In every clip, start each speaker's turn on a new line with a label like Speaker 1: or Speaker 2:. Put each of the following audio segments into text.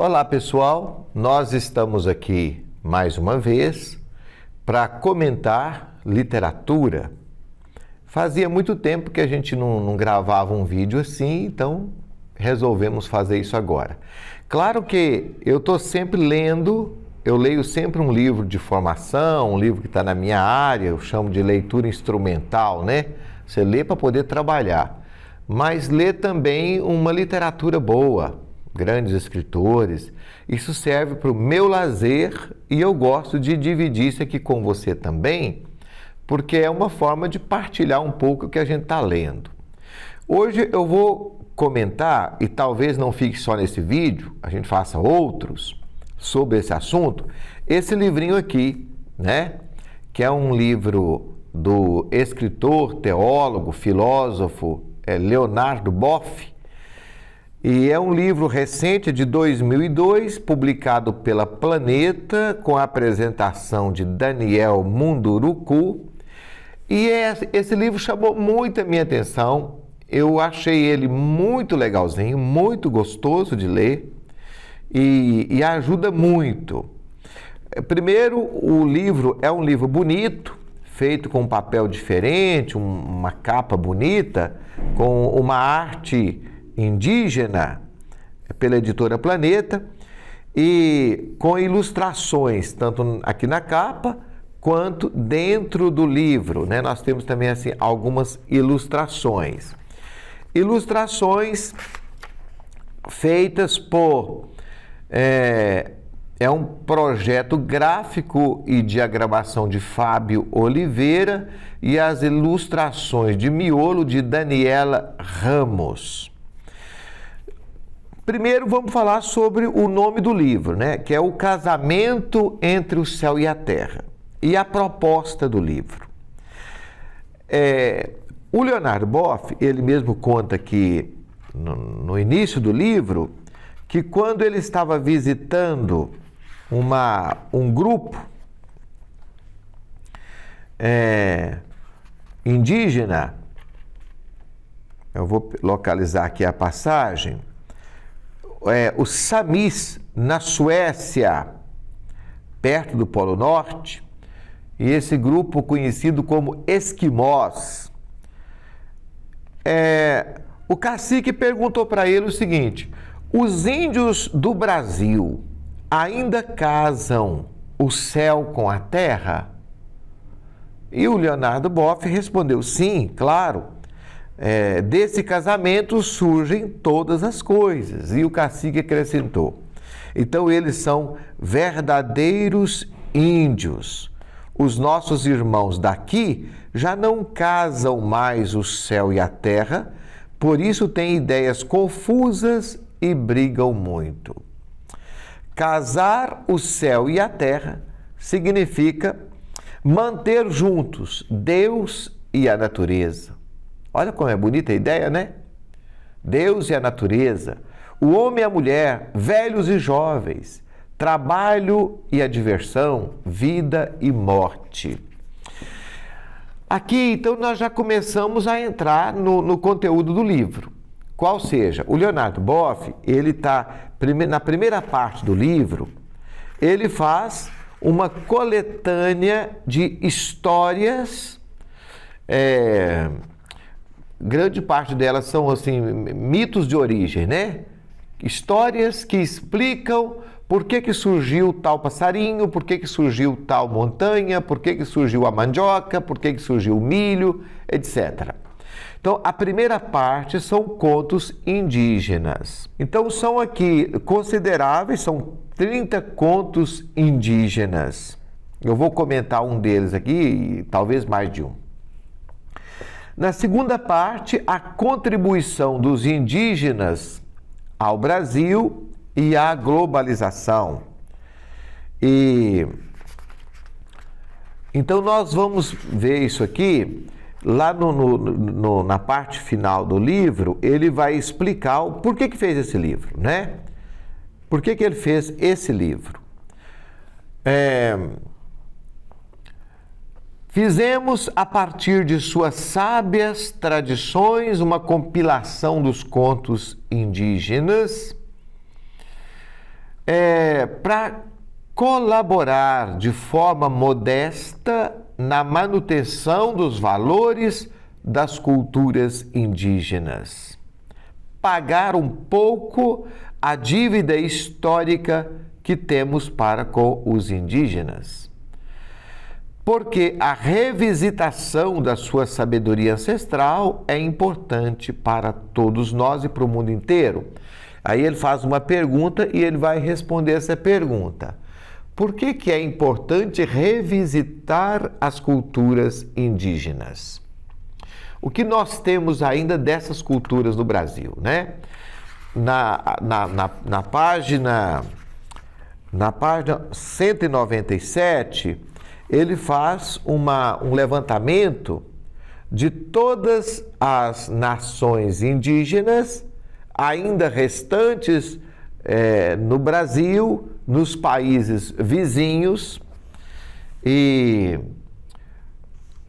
Speaker 1: Olá pessoal, nós estamos aqui mais uma vez para comentar literatura. Fazia muito tempo que a gente não gravava um vídeo assim, então resolvemos fazer isso agora. Claro que eu estou sempre lendo, eu leio sempre um livro de formação, um livro que está na minha área, eu chamo de leitura instrumental, né? Você lê para poder trabalhar, mas lê também uma literatura boa, grandes escritores. Isso serve para o meu lazer e eu gosto de dividir isso aqui com você também, porque é uma forma de partilhar um pouco o que a gente está lendo. Hoje eu vou comentar, e talvez não fique só nesse vídeo, a gente faça outros sobre esse assunto, esse livrinho aqui, né? Que é um livro do escritor, teólogo, filósofo Leonardo Boff. E é um livro recente de 2002, publicado pela Planeta, com a apresentação de Daniel Munduruku. E esse livro chamou muito a minha atenção. Eu achei ele muito legalzinho, muito gostoso de ler e ajuda muito. Primeiro, o livro é um livro bonito, feito com um papel diferente, uma capa bonita, com uma arte indígena, pela editora Planeta, e com ilustrações, tanto aqui na capa, quanto dentro do livro, né? Nós temos também assim, algumas ilustrações. Ilustrações feitas por... É um projeto gráfico e diagramação de Fábio Oliveira e as ilustrações de miolo de Daniela Ramos. Primeiro vamos falar sobre o nome do livro, né? Que é O Casamento entre o Céu e a Terra. E a proposta do livro. O Leonardo Boff, ele mesmo conta que no início do livro, que quando ele estava visitando um grupo indígena, eu vou localizar aqui a passagem, os Samis, na Suécia, perto do Polo Norte, e esse grupo conhecido como Esquimós. O cacique perguntou para ele o seguinte: os índios do Brasil ainda casam o céu com a terra? E o Leonardo Boff respondeu: sim, claro. Desse casamento surgem todas as coisas. E o cacique acrescentou: então eles são verdadeiros índios. Os nossos irmãos daqui já não casam mais o céu e a terra, por isso têm ideias confusas e brigam muito. Casar o céu e a terra significa manter juntos Deus e a natureza. Olha como é bonita a ideia, né? Deus e a natureza, o homem e a mulher, velhos e jovens, trabalho e a diversão, vida e morte. Aqui, então, nós já começamos a entrar no conteúdo do livro. Qual seja, o Leonardo Boff, ele está, na primeira parte do livro, ele faz uma coletânea de histórias, grande parte delas são assim, mitos de origem, né? Histórias que explicam por que surgiu tal passarinho, por que surgiu tal montanha, por que surgiu a mandioca, por que surgiu o milho, etc. Então, a primeira parte são contos indígenas. Então, são aqui consideráveis, são 30 contos indígenas. Eu vou comentar um deles aqui, talvez mais de um. Na segunda parte, a contribuição dos indígenas ao Brasil e à globalização. Então, nós vamos ver isso aqui. Lá na parte final do livro, ele vai explicar o porquê que fez esse livro, né? Por que ele fez esse livro? Fizemos, a partir de suas sábias tradições, uma compilação dos contos indígenas para colaborar de forma modesta na manutenção dos valores das culturas indígenas. Pagar um pouco a dívida histórica que temos para com os indígenas. Porque a revisitação da sua sabedoria ancestral é importante para todos nós e para o mundo inteiro. Aí ele faz uma pergunta e ele vai responder essa pergunta. Por que é importante revisitar as culturas indígenas? O que nós temos ainda dessas culturas no Brasil, né? Na página 197, ele faz um levantamento de todas as nações indígenas ainda restantes no Brasil, nos países vizinhos, e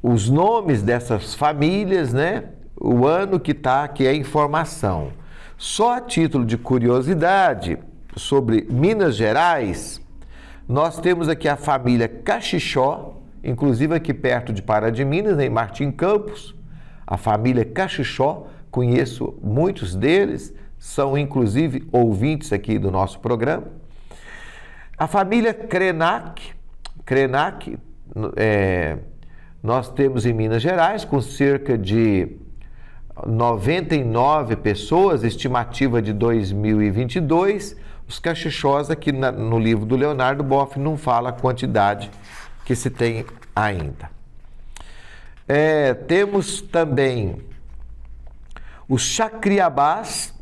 Speaker 1: os nomes dessas famílias, né? O ano que está aqui é informação. Só a título de curiosidade, sobre Minas Gerais, nós temos aqui a família Cachixó, inclusive aqui perto de Pará de Minas, em Martim Campos, a família Cachixó, conheço muitos deles, são inclusive ouvintes aqui do nosso programa. A família Krenak, nós temos em Minas Gerais, com cerca de 99 pessoas, estimativa de 2022. Os cachixós aqui no livro do Leonardo Boff não fala a quantidade que se tem ainda. Temos também os Chacriabás,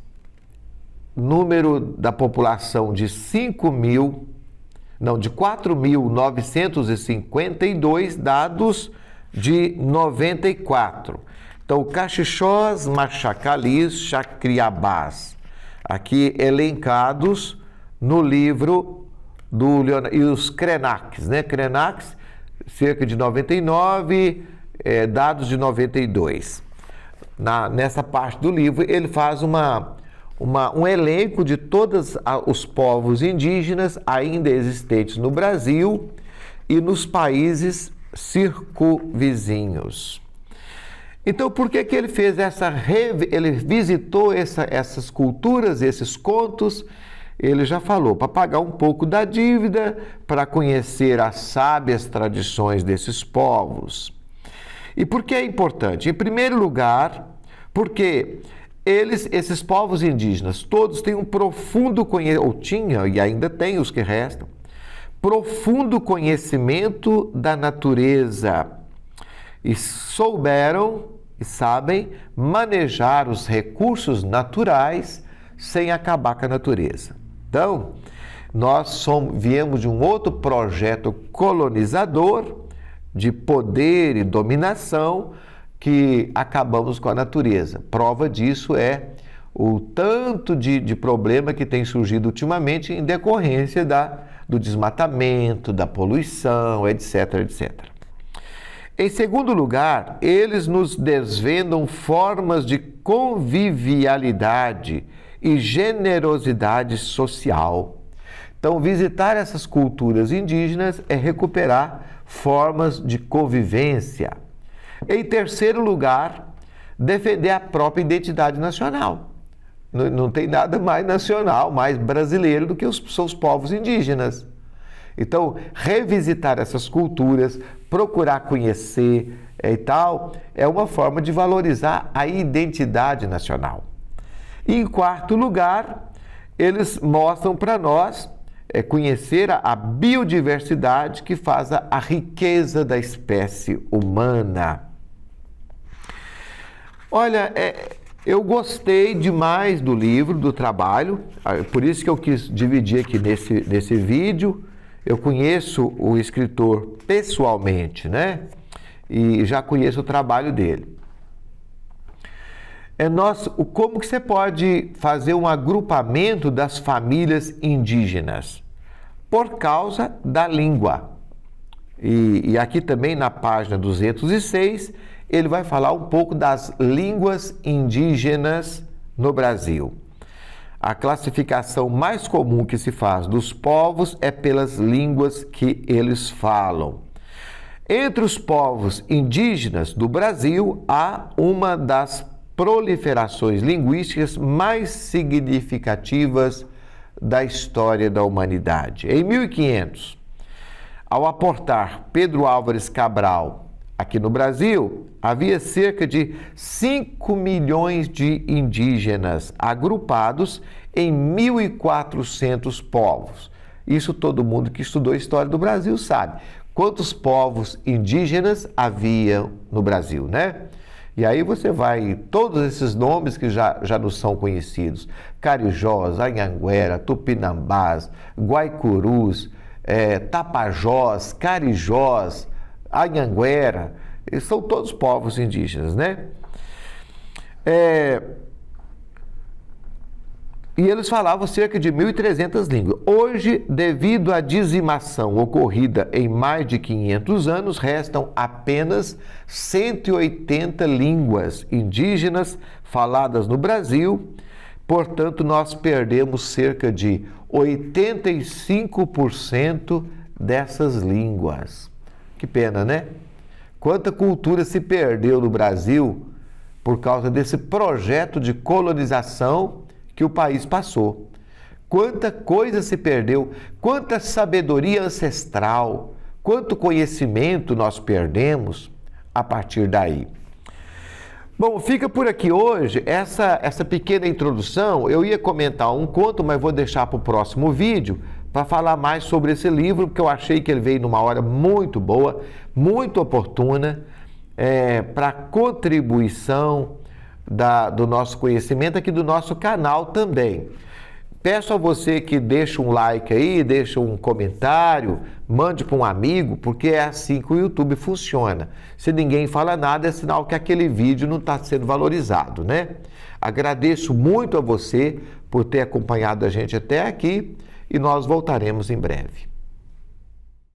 Speaker 1: número da população de 4.952, dados de 94. Então, Cachixós, Machacalis, Chacriabás, aqui elencados no livro do Leonardo. E os Krenaks, né? Krenaks, cerca de 99, dados de 92. Nessa parte do livro, ele faz um elenco de todos os povos indígenas ainda existentes no Brasil e nos países circunvizinhos. Então, por que ele fez ele visitou essas culturas, esses contos? Ele já falou, para pagar um pouco da dívida, para conhecer as sábias tradições desses povos. E por que é importante? Em primeiro lugar, porque esses povos indígenas, todos têm um profundo conhecimento, ou tinham e ainda tem os que restam, profundo conhecimento da natureza e souberam e sabem manejar os recursos naturais sem acabar com a natureza. Então, nós viemos de um outro projeto colonizador de poder e dominação que acabamos com a natureza. Prova disso é o tanto de problema que tem surgido ultimamente em decorrência do desmatamento, da poluição, etc, etc. Em segundo lugar, eles nos desvendam formas de convivialidade e generosidade social. Então, visitar essas culturas indígenas é recuperar formas de convivência. Em terceiro lugar, defender a própria identidade nacional. Não tem nada mais nacional, mais brasileiro do que os seus povos indígenas. Então, revisitar essas culturas, procurar conhecer e tal, é uma forma de valorizar a identidade nacional. E, em quarto lugar, eles mostram para nós conhecer a biodiversidade que faz a riqueza da espécie humana. Olha, eu gostei demais do livro, do trabalho, por isso que eu quis dividir aqui nesse vídeo. Eu conheço o escritor pessoalmente, né? E já conheço o trabalho dele. Como que você pode fazer um agrupamento das famílias indígenas? Por causa da língua. E aqui também na página 206, ele vai falar um pouco das línguas indígenas no Brasil. a classificação mais comum que se faz dos povos é pelas línguas que eles falam. Entre os povos indígenas do Brasil, há uma das proliferações linguísticas mais significativas da história da humanidade. Em 1500, ao aportar Pedro Álvares Cabral aqui no Brasil, havia cerca de 5 milhões de indígenas agrupados em 1.400 povos. Isso todo mundo que estudou a história do Brasil sabe. Quantos povos indígenas havia no Brasil, né? E aí você vai, todos esses nomes que já nos são conhecidos, Carijós, Anhanguera, Tupinambás, Guaicurus, Tapajós, Carijós, Anhanguera, são todos povos indígenas, né? E eles falavam cerca de 1.300 línguas. Hoje, devido à dizimação ocorrida em mais de 500 anos, restam apenas 180 línguas indígenas faladas no Brasil. Portanto, nós perdemos cerca de 85% dessas línguas. Que pena, né? Quanta cultura se perdeu no Brasil por causa desse projeto de colonização que o país passou. Quanta coisa se perdeu, quanta sabedoria ancestral, quanto conhecimento nós perdemos a partir daí. Bom, fica por aqui hoje essa pequena introdução. Eu ia comentar um conto, mas vou deixar para o próximo vídeo para falar mais sobre esse livro, porque eu achei que ele veio numa hora muito boa, muito oportuna, para contribuição do nosso conhecimento aqui do nosso canal também. Peço a você que deixe um like aí, deixe um comentário, mande para um amigo, porque é assim que o YouTube funciona. Se ninguém fala nada, é sinal que aquele vídeo não está sendo valorizado, né? Agradeço muito a você por ter acompanhado a gente até aqui e nós voltaremos em breve.